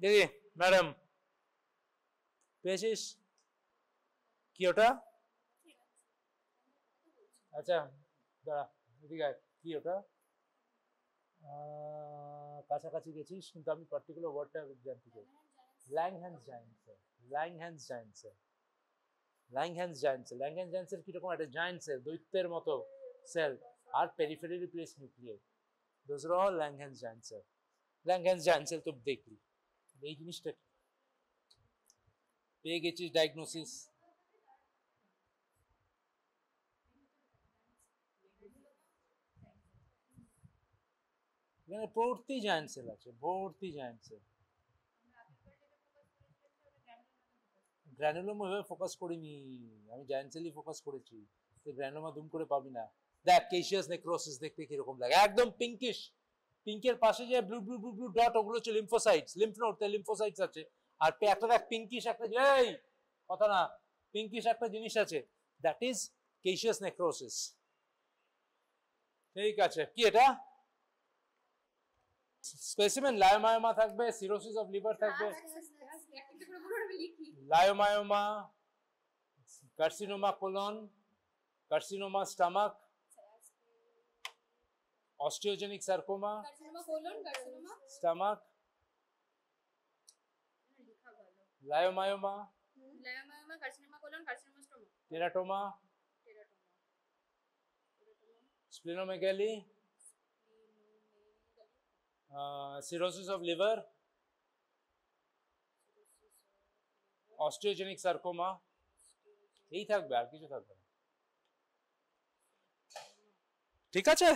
দেখি ম্যাডাম পেয়েছিস কি ওটা? আচ্ছা দাঁড়া এদিকে কি ওটা? কাছাকাছি গেছিস কিন্তু আমি পার্টিকুলার ওয়ার্ডটা জানতে চাই। ল্যাংহ্যান্স giant cell, Langhans giant cell, Langhans giant cell, Langhans জায়ান্টসেল কিরকম একটা জায়ান্ট সেল, দৈত্যের মতো সেল, আর peripherally placed nuclei, those are all Langhans giant cell. Langhans giant cell তো দেখলি এই জিনিসটা পেয়ে গেছিস ডায়াগনোসিস। এখানে ভর্তি জায়ান্ট সেল আছে, ভর্তি জায়ান্ট সেল। গ্র্যানুলোমা ভাবে ফোকাস করিনি, আমি জায়ান্ট সেলই ফোকাস করেছি, তুই গ্র্যানুলোমা দুম করে পাবি না। দেখ কেশিয়াস নেক্রোসিস দেখতে কিরকম লাগে, একদম পিঙ্কিশ, পিঙ্কের পাশে যে blue blue blue blue dot ওগুলো হচ্ছে লিম্ফোসাইটস, লিম্ফ নোড লিম্ফোসাইটস আছে। আর একটা দেখ পিঙ্কিশ একটা, এই কথা না, পিঙ্কিশ একটা জিনিস আছে, দ্যাট ইজ কেশিয়াস নেক্রোসিস। ঠিক আছে, কি এটা? স্পেসিমেন লায়োমায়োমা থাকবে, সিরোসিস অফ লিভার থাকবে, leiomyoma, carcinoma colon, carcinoma stomach, osteogenic sarcoma, stomach, leiomyoma, teratoma, splenomegaly, cirrhosis of liver, osteogenic sarcoma, এই থাকবে, আর কিছু থাকবে না। ঠিক আছে।